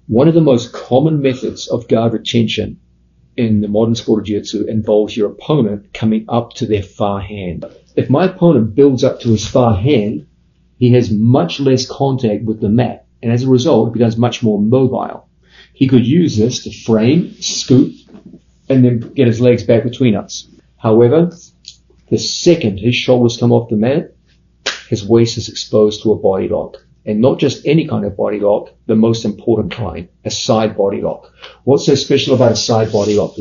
One of the most common methods of guard retention in the modern sport of jiu-jitsu involves your opponent coming up to their far hand. If my opponent builds up to his far hand, he has much less contact with the mat, and as a result, he becomes much more mobile. He could use this to frame, scoop, and then get his legs back between us. However, the second his shoulders come off the mat, his waist is exposed to a body lock. And not just any kind of body lock, the most important kind, a side body lock. What's so special about a side body lock?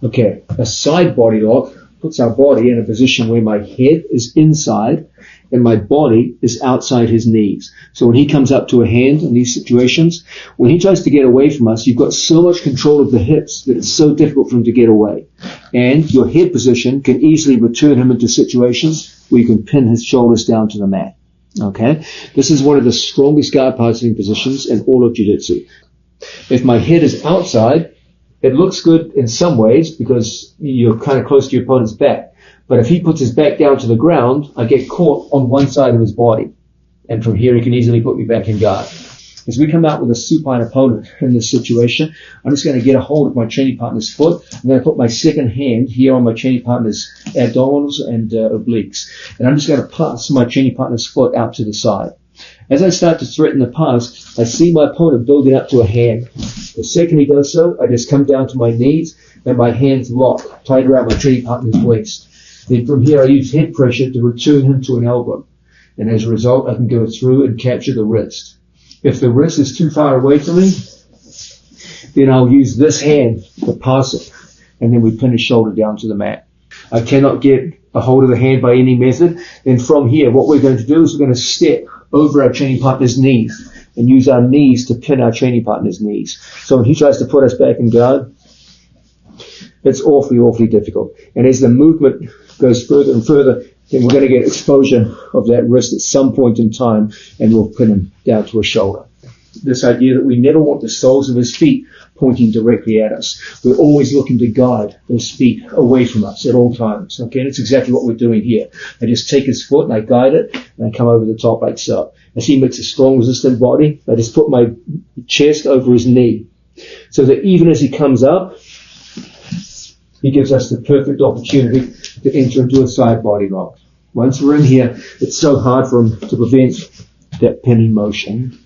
Okay, a side body lock puts our body in a position where my head is inside and my body is outside his knees. So when he comes up to a hand in these situations, when he tries to get away from us, you've got so much control of the hips that it's so difficult for him to get away. And your head position can easily return him into situations where you can pin his shoulders down to the mat. Okay? This is one of the strongest guard passing positions in all of jiu-jitsu. If my head is outside, it looks good in some ways because you're kind of close to your opponent's back. But if he puts his back down to the ground, I get caught on one side of his body. And from here, he can easily put me back in guard. As we come out with a supine opponent in this situation, I'm just going to get a hold of my training partner's foot. I'm going to put my second hand here on my training partner's abdominals and obliques. And I'm just going to pass my training partner's foot out to the side. As I start to threaten the pass, I see my opponent building up to a hand. The second he does so, I just come down to my knees and my hands lock tight around my training partner's waist. Then from here, I use head pressure to return him to an elbow. And as a result, I can go through and capture the wrist. If the wrist is too far away from me, then I'll use this hand to pass it. And then we pin his shoulder down to the mat. I cannot get a hold of the hand by any method. Then from here, what we're going to do is we're going to step over our training partner's knees and use our knees to pin our training partner's knees. So when he tries to put us back in guard, it's awfully, awfully difficult. And as the movement goes further and further, then we're going to get exposure of that wrist at some point in time, and we'll pin him down to a shoulder. This idea that we never want the soles of his feet pointing directly at us. We're always looking to guide those feet away from us at all times. Okay, and it's exactly what we're doing here. I just take his foot and I guide it, and I come over the top like so. As he makes a strong, resistant body, I just put my chest over his knee, so that even as he comes up, he gives us the perfect opportunity to enter into a side body lock. Once we're in here, it's so hard for him to prevent that pinning motion.